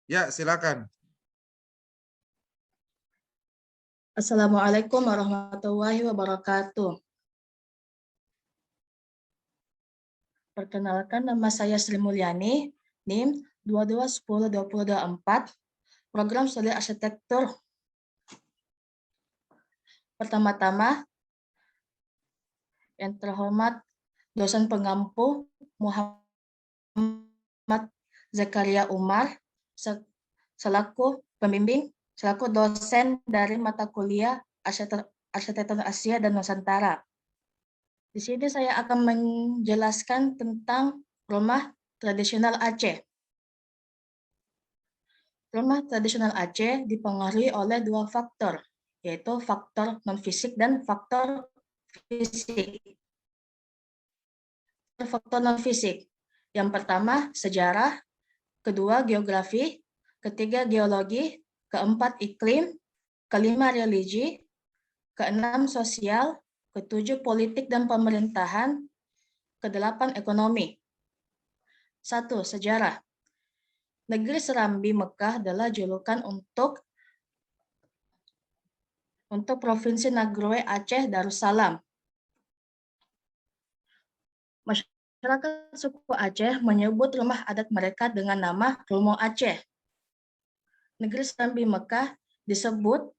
Ya, silakan. Assalamualaikum warahmatullahi wabarakatuh. Perkenalkan, nama saya Sri Mulyani, NIM 22102024, Program Studi Arsitektur. Pertama-tama, yang terhormat dosen pengampu Muhammad Zakaria Umar, selaku pembimbing, selaku dosen dari mata kuliah Arsitektur Asia dan Nusantara. Di sini saya akan menjelaskan tentang rumah tradisional Aceh. Rumah tradisional Aceh dipengaruhi oleh dua faktor, yaitu faktor non-fisik dan faktor fisik. Faktor non-fisik. Yang pertama, sejarah. Kedua, geografi. Ketiga, geologi. Keempat, iklim. Kelima, religi. Keenam, sosial. Ketujuh, politik dan pemerintahan. Kedelapan, ekonomi. 1. Sejarah. Negeri Serambi Mekah adalah julukan untuk Provinsi Nagroi Aceh Darussalam. Masyarakat suku Aceh menyebut rumah adat mereka dengan nama Rumo Aceh. Negeri Serambi Mekah disebut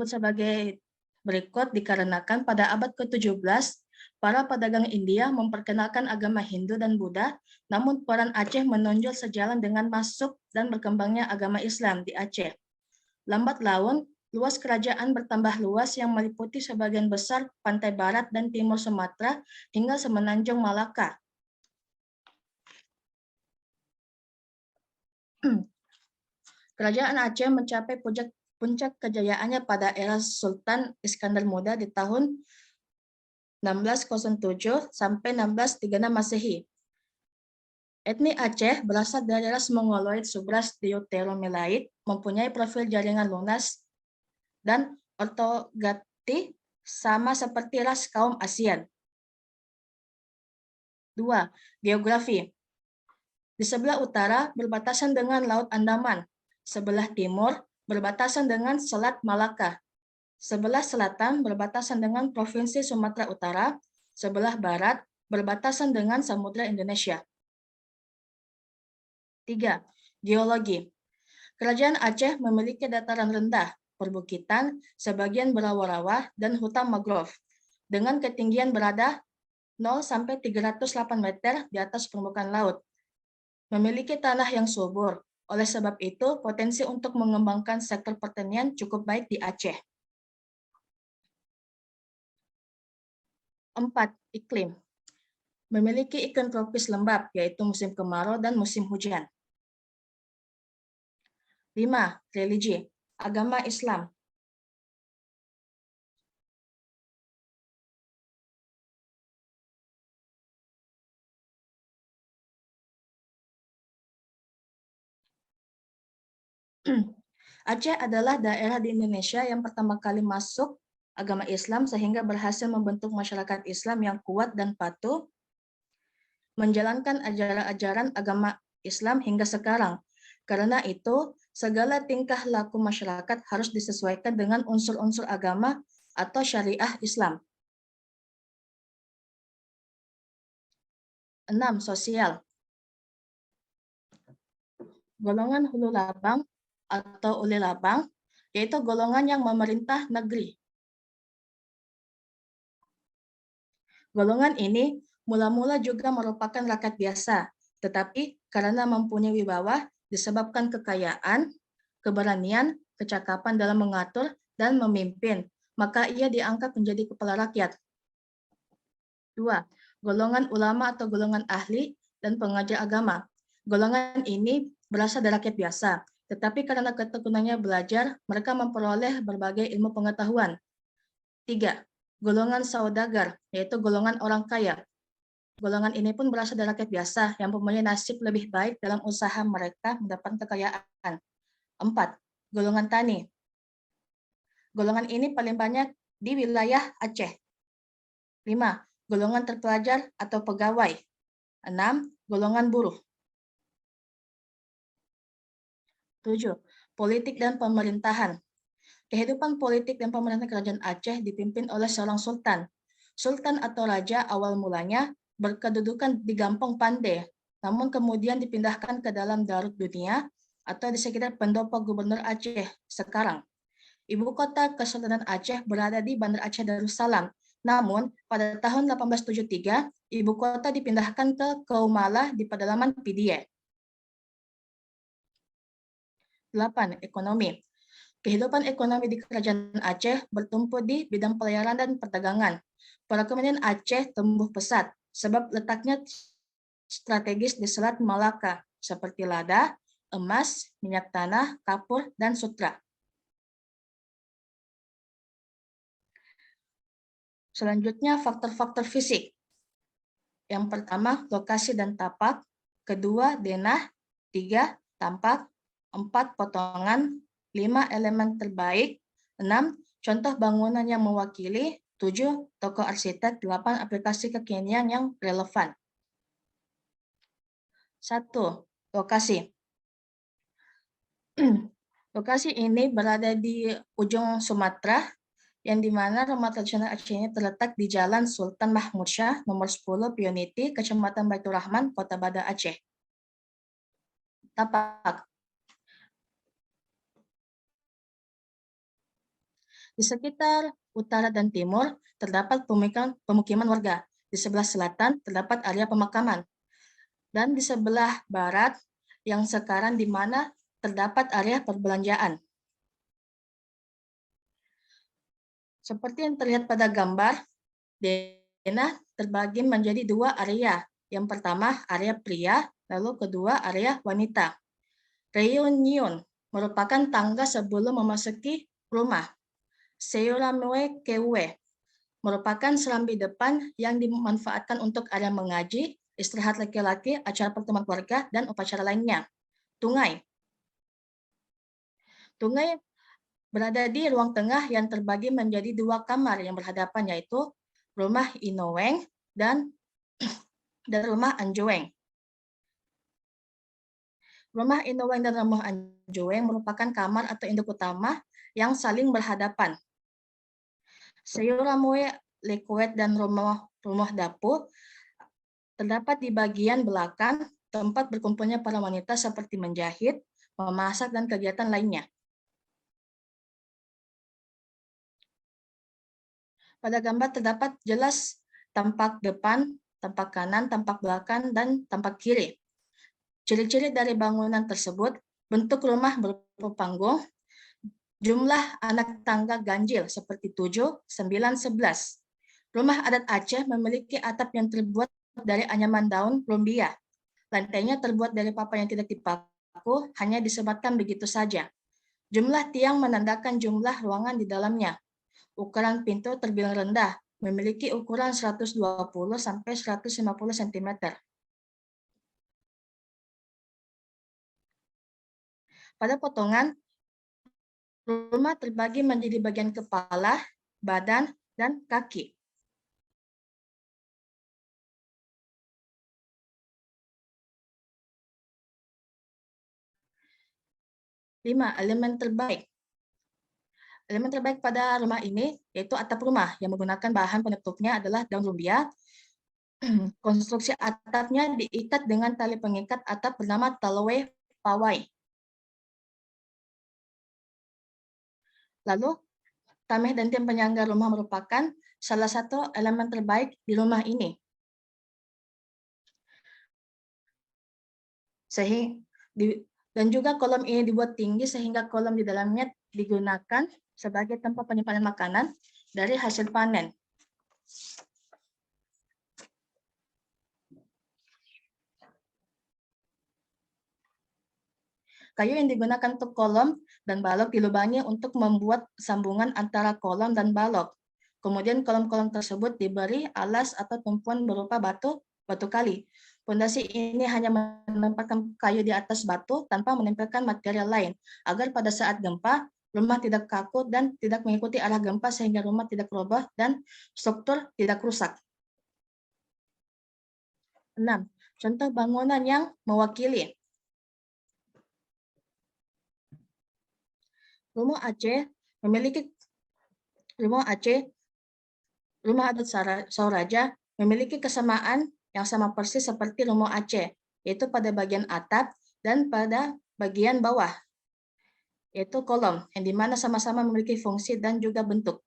sebagai berikut dikarenakan pada abad ke-17 para pedagang India memperkenalkan agama Hindu dan Buddha, namun peran Aceh menonjol sejalan dengan masuk dan berkembangnya agama Islam di Aceh. Lambat laun, luas kerajaan bertambah luas yang meliputi sebagian besar pantai barat dan timur Sumatera hingga semenanjung Malaka. Kerajaan Aceh mencapai puncak kejayaannya pada era Sultan Iskandar Muda di tahun 1607 sampai 1636 Masehi. Etnik Aceh berasal dari ras Mongoloid subras Deuteromelaid, mempunyai profil jaringan lunas dan ortogati sama seperti ras kaum ASEAN. 2. Geografi. Di sebelah utara berbatasan dengan Laut Andaman, sebelah timur berbatasan dengan Selat Malaka, sebelah selatan berbatasan dengan Provinsi Sumatera Utara, sebelah barat berbatasan dengan Samudra Indonesia. 3. Geologi. Kerajaan Aceh memiliki dataran rendah, perbukitan, sebagian berawa-rawa, dan hutan mangrove, dengan ketinggian berada 0 sampai 308 meter di atas permukaan laut. Memiliki tanah yang subur. Oleh sebab itu, potensi untuk mengembangkan sektor pertanian cukup baik di Aceh. 4. Iklim. Memiliki iklim tropis lembab, yaitu musim kemarau dan musim hujan. 5. Religi. Agama Islam. Aceh adalah daerah di Indonesia yang pertama kali masuk agama Islam sehingga berhasil membentuk masyarakat Islam yang kuat dan patuh menjalankan ajaran-ajaran agama Islam hingga sekarang. Karena itu, segala tingkah laku masyarakat harus disesuaikan dengan unsur-unsur agama atau syariah Islam. 6. Sosial. Golongan hulu labang atau uli labang, yaitu golongan yang memerintah negeri. Golongan ini mula-mula juga merupakan rakyat biasa, tetapi karena mempunyai wibawa disebabkan kekayaan, keberanian, kecakapan dalam mengatur dan memimpin, maka ia diangkat menjadi kepala rakyat. 2. Golongan ulama atau golongan ahli dan pengajar agama. Golongan ini berasal dari rakyat biasa, tetapi karena ketekunannya belajar, mereka memperoleh berbagai ilmu pengetahuan. 3. Golongan saudagar, yaitu golongan orang kaya. Golongan ini pun berasal dari rakyat biasa yang mempunyai nasib lebih baik dalam usaha mereka mendapatkan kekayaan. 4. Golongan tani. Golongan ini paling banyak di wilayah Aceh. 5. Golongan terpelajar atau pegawai. 6. Golongan buruh. 7. Politik dan pemerintahan. Kehidupan politik dan pemerintahan Kerajaan Aceh dipimpin oleh seorang sultan. Sultan atau raja awal mulanya berkedudukan di Gampong Pande, namun kemudian dipindahkan ke dalam Darut Dunia atau di sekitar pendopo Gubernur Aceh sekarang. Ibu kota Kesultanan Aceh berada di Bandar Aceh Darussalam. Namun, pada tahun 1873, ibu kota dipindahkan ke Kaumala di pedalaman Pidie. 8. Ekonomi. Kehidupan ekonomi di Kerajaan Aceh bertumpu di bidang pelayaran dan perdagangan. Perekonomian Aceh tumbuh pesat sebab letaknya strategis di Selat Malaka, seperti lada, emas, minyak tanah, kapur, dan sutra. Selanjutnya, faktor-faktor fisik. Yang pertama, lokasi dan tapak. Kedua, denah. 3, tampak. 4, potongan. 5, elemen terbaik. 6, contoh bangunan yang mewakili. 7, tokoh arsitek. 8, aplikasi kekinian yang relevan. 1. Lokasi. Lokasi ini berada di ujung Sumatera, yang dimana rumah tradisional Aceh ini terletak di Jalan Sultan Mahmud Shah, nomor 10, Pioniti, Kecamatan Baitur Rahman, Kota Banda, Aceh. Tapak. Di sekitar utara dan timur terdapat pemukiman warga. Di sebelah selatan terdapat area pemakaman. Dan di sebelah barat yang sekarang di mana terdapat area perbelanjaan. Seperti yang terlihat pada gambar, denah terbagi menjadi 2 area. Yang pertama area pria, lalu kedua area wanita. Reunion merupakan tangga sebelum memasuki rumah. Seuramwe Kewe merupakan serambi depan yang dimanfaatkan untuk area mengaji, istirahat laki-laki, acara pertemuan keluarga, dan upacara lainnya. Tungai. Tungai berada di ruang tengah yang terbagi menjadi 2 kamar yang berhadapan, yaitu rumah Inoweng dan rumah Anjoeng. Rumah Inoweng dan rumah Anjoeng merupakan kamar atau induk utama yang saling berhadapan. Seuramwe Lekuet dan rumah dapur terdapat di bagian belakang tempat berkumpulnya para wanita seperti menjahit, memasak, dan kegiatan lainnya. Pada gambar terdapat jelas tampak depan, tampak kanan, tampak belakang, dan tampak kiri. Ciri-ciri dari bangunan tersebut, bentuk rumah berupa panggung, jumlah anak tangga ganjil seperti 7, 9, 11. Rumah adat Aceh memiliki atap yang terbuat dari anyaman daun lumbia. Lantainya terbuat dari papan yang tidak dipaku, hanya disebatkan begitu saja. Jumlah tiang menandakan jumlah ruangan di dalamnya. Ukuran pintu terbilang rendah, memiliki ukuran 120 sampai 150 cm. Pada potongan, rumah terbagi menjadi bagian kepala, badan, dan kaki. 5. Elemen terbaik. Elemen terbaik pada rumah ini yaitu atap rumah yang menggunakan bahan penutupnya adalah daun lumbia. Konstruksi atapnya diikat dengan tali pengikat atap bernama Talowe Pawai. Lalu, tameh dan tim penyangga rumah merupakan salah satu elemen terbaik di rumah ini. Dan juga kolom ini dibuat tinggi sehingga kolom di dalamnya digunakan sebagai tempat penyimpanan makanan dari hasil panen. Kayu yang digunakan untuk kolom dan balok dilubangi untuk membuat sambungan antara kolom dan balok. Kemudian kolom-kolom tersebut diberi alas atau tumpuan berupa batu kali. Fondasi ini hanya menempatkan kayu di atas batu tanpa menempelkan material lain, agar pada saat gempa, rumah tidak kaku dan tidak mengikuti arah gempa sehingga rumah tidak roboh dan struktur tidak rusak. 6. Contoh bangunan yang mewakili. Rumah Aceh memiliki rumah Aceh, rumah adat Sauraja memiliki kesamaan yang sama persis seperti rumah Aceh, yaitu pada bagian atap dan pada bagian bawah, yaitu kolom, yang dimana sama-sama memiliki fungsi dan juga bentuk.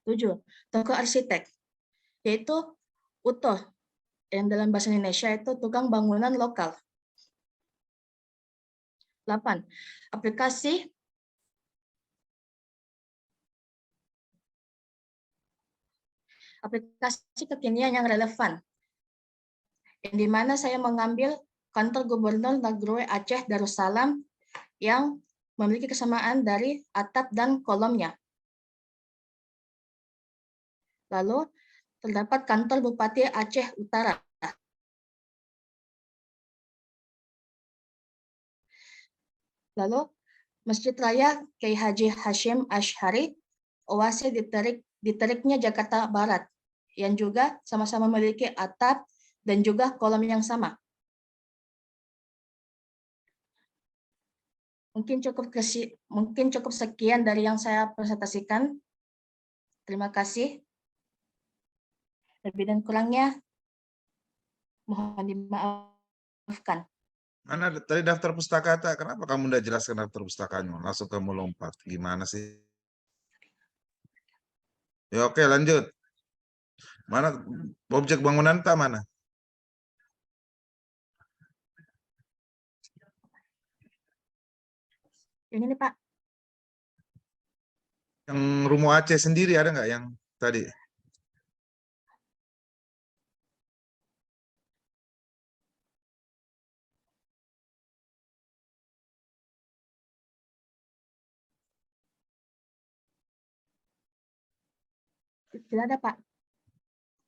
7. Tokoh arsitek, yaitu UTOH, yang dalam bahasa Indonesia itu tukang bangunan lokal. 8. Aplikasi kekinian yang relevan, yang dimana saya mengambil kantor Gubernur Nagroe Aceh Darussalam yang memiliki kesamaan dari atap dan kolomnya. Lalu terdapat kantor Bupati Aceh Utara. Lalu Masjid Raya Kiai Haji Hashim Asy'ari, Oase diteriknya Jakarta Barat, yang juga sama-sama memiliki atap dan juga kolom yang sama. Mungkin cukup sekian dari yang saya presentasikan. Terima kasih. Lebih dan kurangnya mohon dimaafkan. Mana tadi daftar pustaka, kenapa kamu udah jelaskan daftar pustakanya? Langsung kamu lompat. Gimana sih? Ya oke, lanjut. Mana objek bangunan tak mana? Ini nih Pak. Yang rumah Aceh sendiri ada nggak yang tadi? Tidak ada Pak.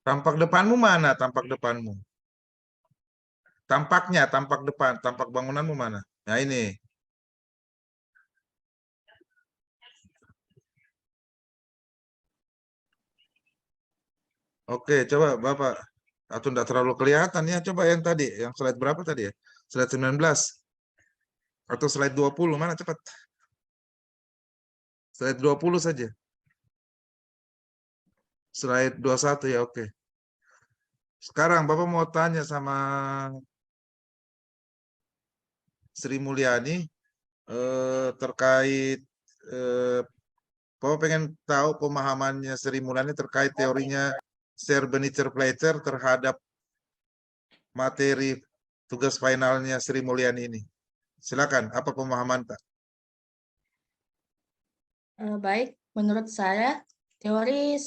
Tampak depanmu mana? Tampak depanmu. Tampaknya, tampak depan, tampak bangunanmu mana? Nah ini. Oke, coba Bapak. Atau enggak terlalu kelihatan ya. Coba yang tadi, yang slide berapa tadi ya? Slide 19. Atau slide 20, mana cepat? Slide 20 saja. Slide 21 ya, oke. Sekarang Bapak mau tanya sama Sri Mulyani terkait Bapak pengen tahu pemahamannya Sri Mulyani terkait teorinya Srebrenica terhadap materi tugas finalnya Sri Mulyani ini. Silakan, apa pemahaman Pak? Baik, menurut saya teorinya,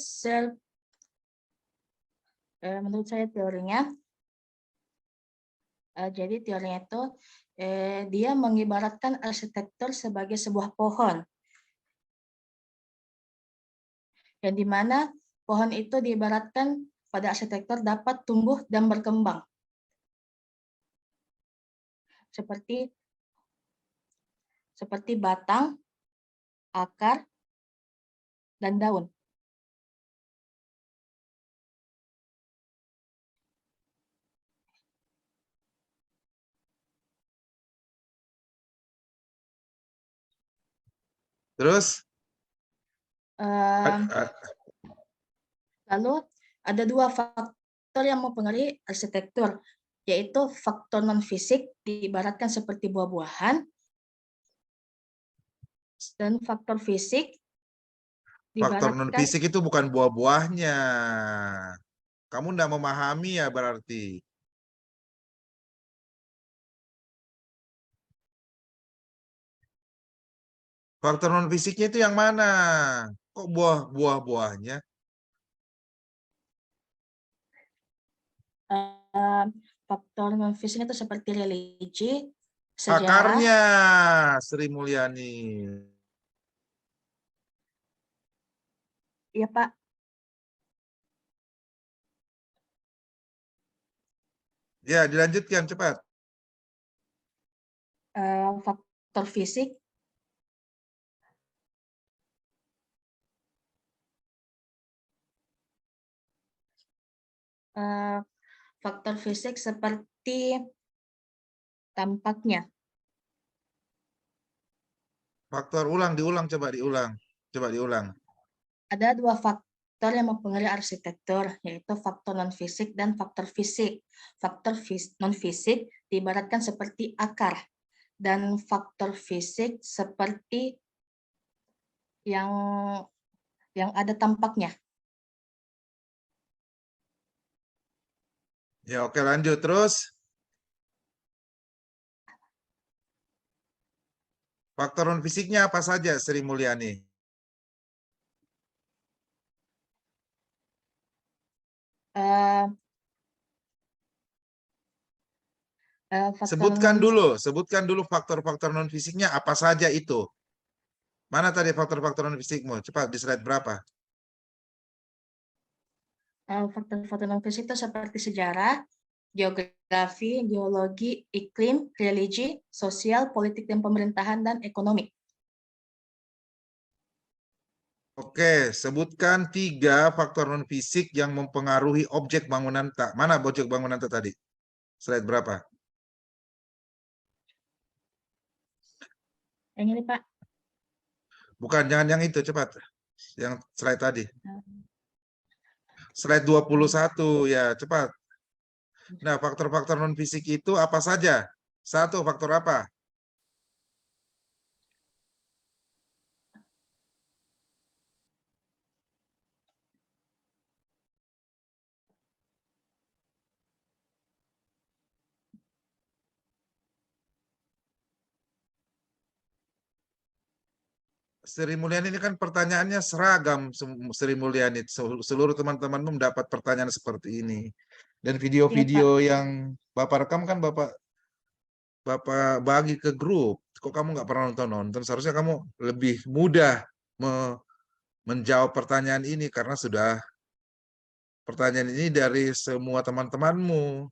jadi teorinya itu dia mengibaratkan arsitektur sebagai sebuah pohon, yang dimana pohon itu diibaratkan pada arsitektur dapat tumbuh dan berkembang seperti batang, akar, dan daun. Terus? Lalu ada dua faktor yang mempengaruhi arsitektur, yaitu faktor non-fisik diibaratkan seperti buah-buahan, dan faktor fisik Faktor non diibaratkan fisik itu bukan buah-buahnya. Kamu tidak memahami ya berarti. Faktor non fisiknya itu yang mana? Kok buah-buahnya? faktor non-fisik itu seperti religi, sejarah. Akarnya, Sri Mulyani. Ya Pak, Ya, dilanjutkan cepat. faktor fisik faktor fisik seperti tampaknya. Faktor diulang, coba diulang. Ada dua faktor yang mempengaruhi arsitektur, yaitu faktor non-fisik dan faktor fisik. Faktor non-fisik diibaratkan seperti akar, dan faktor fisik seperti yang ada tampaknya. Ya, oke, lanjut terus. Faktor non fisiknya apa saja, Sri Mulyani? Eh, faktor Sebutkan dulu faktor-faktor non fisiknya apa saja itu. Mana tadi faktor-faktor non fisikmu? Cepat, di slide berapa? faktor-faktor non-fisik itu seperti sejarah, geografi, geologi, iklim, religi, sosial, politik dan pemerintahan, dan ekonomi. Oke, sebutkan 3 faktor non fisik yang mempengaruhi objek bangunan tak. Mana objek bangunan tak tadi? Slide berapa? Yang ini, Pak. Bukan, jangan yang itu, cepat. Yang slide tadi. Slide 21, ya, cepat. Nah, faktor-faktor non fisik itu apa saja? 1, faktor apa? Sri Mulyani ini kan pertanyaannya seragam, Sri Mulyani. Seluruh teman-temanmu mendapat pertanyaan seperti ini. Dan Iya, video-video Pak. yang Bapak rekam kan Bapak bagi ke grup. Kok kamu nggak pernah nonton? Seharusnya kamu lebih mudah menjawab pertanyaan ini karena sudah pertanyaan ini dari semua teman-temanmu.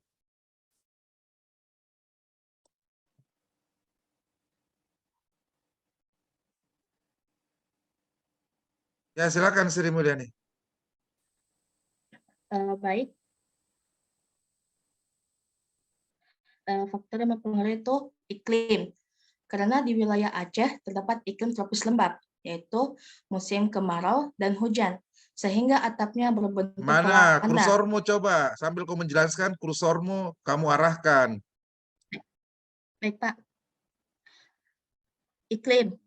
Ya, silakan Sri Mulyani. Baik. Faktor yang mempengaruhi itu iklim. Karena di wilayah Aceh terdapat iklim tropis lembab, yaitu musim kemarau dan hujan, sehingga atapnya berbentuk Mana pelana. kursormu coba? Sambil kau menjelaskan, kursormu kamu arahkan. Baik, Pak. Iklim.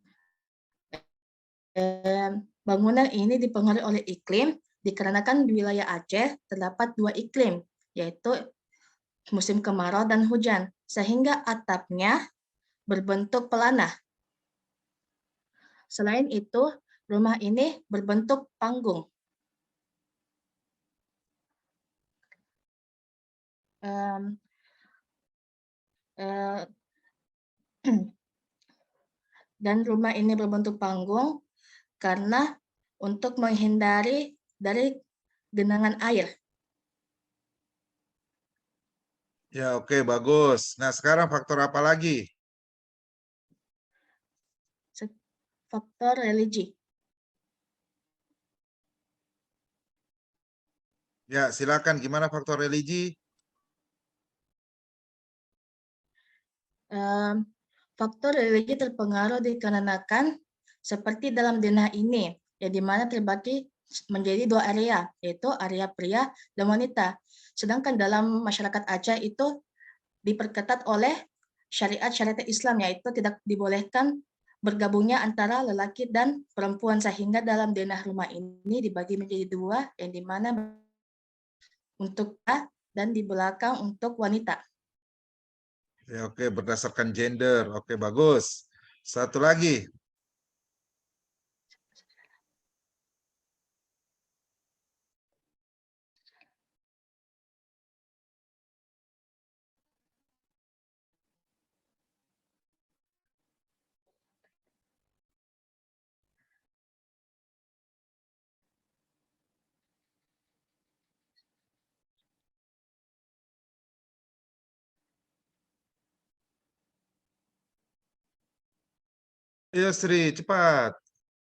Bangunan ini dipengaruhi oleh iklim, dikarenakan di wilayah Aceh terdapat 2 iklim, yaitu musim kemarau dan hujan, sehingga atapnya berbentuk pelana. Selain itu, rumah ini berbentuk panggung. Dan rumah ini berbentuk panggung karena untuk menghindari dari genangan air. Ya, oke, bagus. Nah, sekarang faktor apa lagi? Faktor religi. Ya, silakan. Gimana faktor religi? Faktor religi terpengaruh dikarenakan seperti dalam denah ini, ya di mana terbagi menjadi 2 area, yaitu area pria dan wanita. Sedangkan dalam masyarakat Aceh itu diperketat oleh syariat Islam, yaitu tidak dibolehkan bergabungnya antara lelaki dan perempuan, sehingga dalam denah rumah ini dibagi menjadi 2, yang dimana untuk dan di belakang untuk wanita. Ya, oke, berdasarkan gender. Oke, bagus. Satu lagi. Ayo Sri, cepat.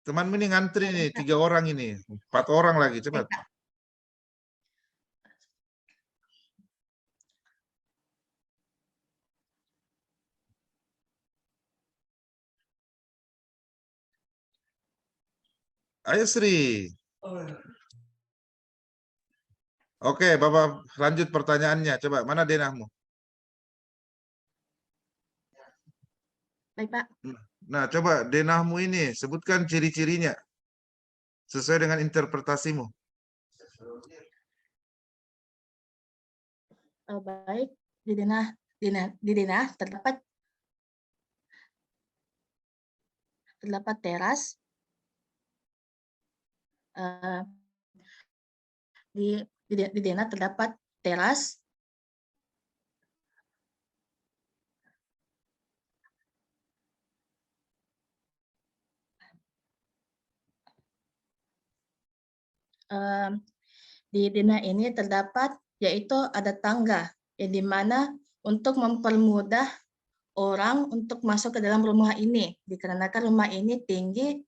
Temanmu ini ngantri nih, 3 orang ini. 4 orang lagi, cepat. Ayo Sri. Oke, Bapak lanjut pertanyaannya. Coba, mana denahmu? Baik, Pak. Nah, coba denahmu ini, sebutkan ciri-cirinya sesuai dengan interpretasimu. Baik, di denah terdapat teras. Eh, di denah terdapat teras. Di denah ini terdapat yaitu ada tangga yang dimana untuk mempermudah orang untuk masuk ke dalam rumah ini dikarenakan rumah ini tinggi,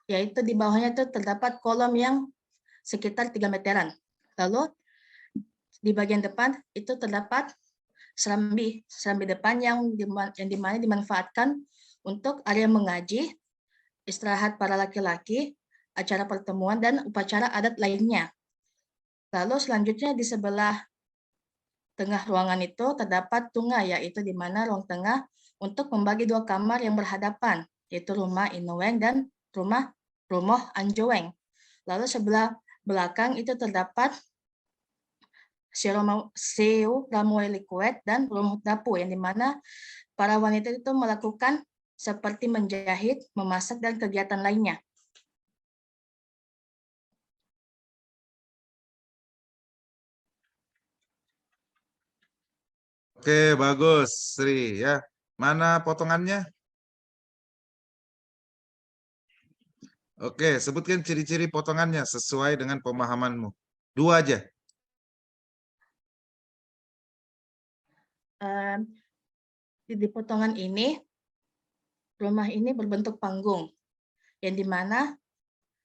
yaitu di bawahnya itu terdapat kolom yang sekitar 3 meteran. Lalu di bagian depan itu terdapat serambi depan yang dimana dimanfaatkan untuk area mengaji, istirahat para laki-laki, acara pertemuan dan upacara adat lainnya. Lalu selanjutnya di sebelah tengah ruangan itu terdapat tungai, yaitu di mana ruang tengah untuk membagi 2 kamar yang berhadapan, yaitu rumah Inuweng dan rumah Romoh Anjoweng. Lalu sebelah belakang itu terdapat Seu Ramuelikuet dan rumah dapur, yang di mana para wanita itu melakukan seperti menjahit, memasak, dan kegiatan lainnya. Oke, bagus, Sri ya. Mana potongannya? Oke, sebutkan ciri-ciri potongannya sesuai dengan pemahamanmu. 2 aja. Di potongan ini, rumah ini berbentuk panggung, yang di mana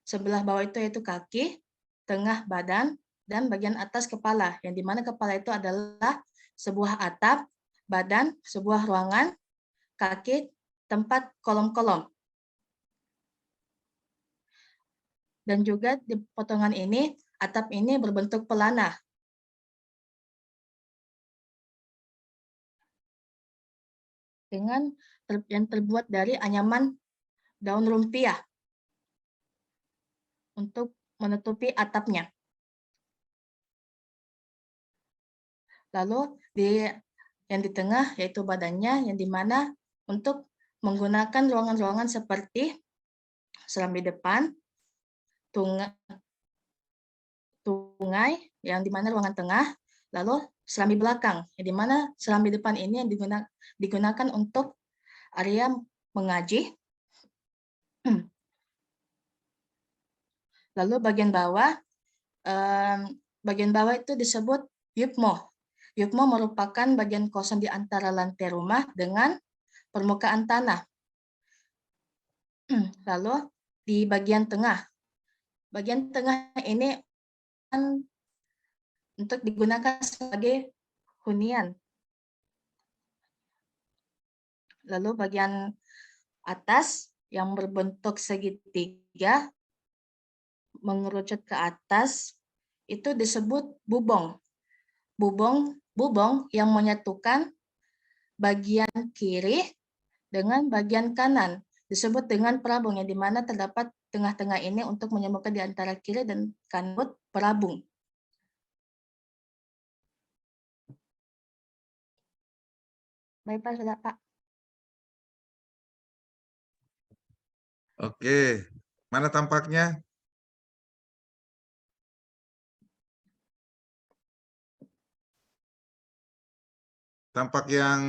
sebelah bawah itu yaitu kaki, tengah badan, dan bagian atas kepala, yang di mana kepala itu adalah sebuah atap, badan, sebuah ruangan, kaki, tempat kolom-kolom. Dan juga di potongan ini, atap ini berbentuk pelana. Yang terbuat dari anyaman daun rumpia untuk menutupi atapnya. Lalu yang di tengah yaitu badannya, yang di mana untuk menggunakan ruangan-ruangan seperti serambi depan, tungai yang di mana ruangan tengah, lalu serambi belakang, yang di mana serambi depan ini yang digunakan untuk area mengaji. Lalu bagian bawah itu disebut yukmo. Yukmo merupakan bagian kosong di antara lantai rumah dengan permukaan tanah. Lalu di bagian tengah ini untuk digunakan sebagai hunian. Lalu bagian atas yang berbentuk segitiga mengerucut ke atas itu disebut bubong. Bubong yang menyatukan bagian kiri dengan bagian kanan disebut dengan perabung, yang di mana terdapat tengah-tengah ini untuk menyambungkan di antara kiri dan kanan perabung. Baik, Pak, sudah, Pak. Oke, mana tampaknya? Tampak yang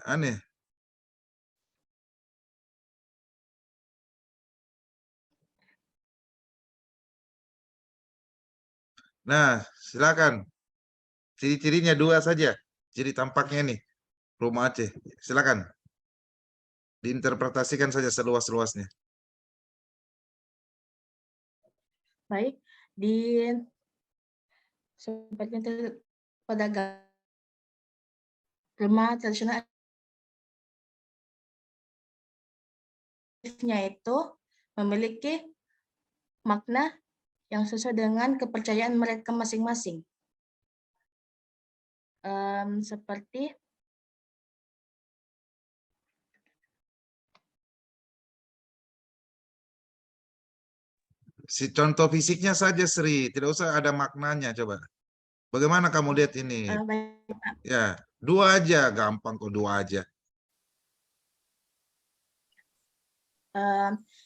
aneh. Nah, silakan. Ciri-cirinya 2 saja. Ciri tampaknya nih, rumah Aceh. Silakan. Diinterpretasikan saja seluas-luasnya. Baik, seperti itu pada rumah tradisional itu memiliki makna yang sesuai dengan kepercayaan mereka masing-masing. Seperti Si contoh fisiknya saja Sri, tidak usah ada maknanya coba. Bagaimana kamu lihat ini? baik, Pak. Ya, dua aja, gampang kok dua aja.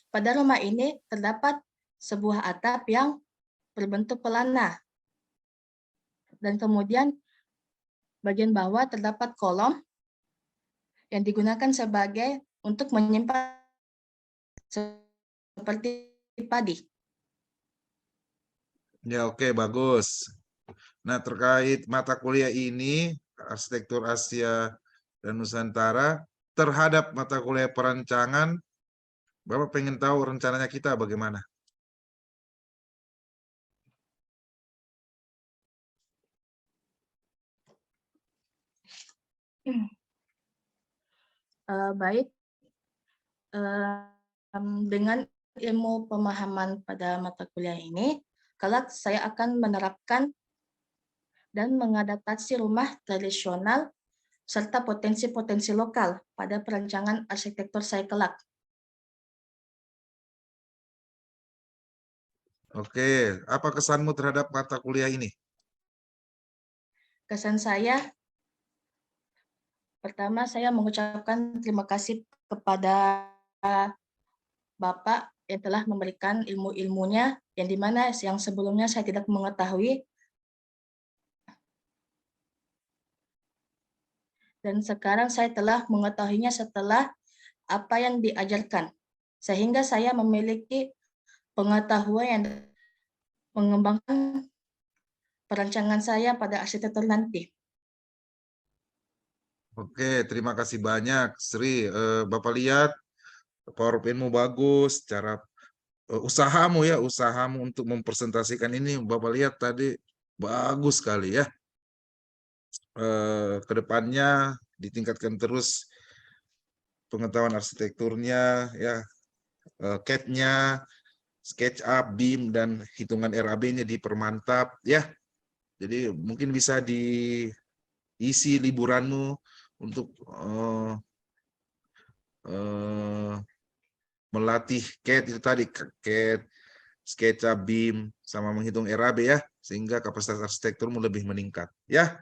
Pada rumah ini terdapat sebuah atap yang berbentuk pelana, dan kemudian bagian bawah terdapat kolom yang digunakan sebagai untuk menyimpan seperti padi. Ya oke, bagus. Nah terkait mata kuliah ini, arsitektur Asia dan Nusantara, terhadap mata kuliah perancangan, Bapak pengen tahu rencananya kita bagaimana? Baik, dengan ilmu pemahaman pada mata kuliah ini, kelak saya akan menerapkan dan mengadaptasi rumah tradisional serta potensi-potensi lokal pada perancangan arsitektur saya kelak. Oke, apa kesanmu terhadap mata kuliah ini? Kesan saya, pertama saya mengucapkan terima kasih kepada Bapak yang telah memberikan ilmu-ilmunya yang dimana yang sebelumnya saya tidak mengetahui, dan sekarang saya telah mengetahuinya setelah apa yang diajarkan, sehingga saya memiliki pengetahuan yang mengembangkan perancangan saya pada arsitektur nanti. Oke, terima kasih banyak Sri. Bapak lihat PowerPoint-mu bagus, cara usahamu ya, usahamu untuk mempresentasikan ini, Bapak lihat tadi bagus sekali ya. Kedepannya ditingkatkan terus pengetahuan arsitekturnya, ya, CAD-nya, SketchUp, BIM, dan hitungan RAB-nya dipermantap, ya. Jadi mungkin bisa diisi liburanmu untuk melatih CAD itu tadi, CAD, SketchUp, BIM, sama menghitung RAB ya, sehingga kapasitas arsitekturmu lebih meningkat. Ya,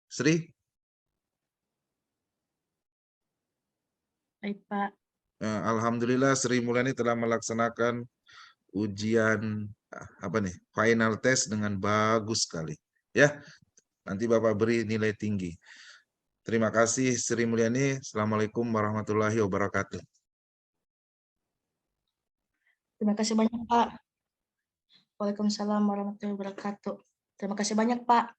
Sri? Baik, Pak. Alhamdulillah Sri Mulyani telah melaksanakan ujian apa nih, final test dengan bagus sekali. Ya, nanti Bapak beri nilai tinggi. Terima kasih Sri Mulyani. Assalamualaikum warahmatullahi wabarakatuh. Terima kasih banyak, Pak. Waalaikumsalam warahmatullahi wabarakatuh. Terima kasih banyak, Pak.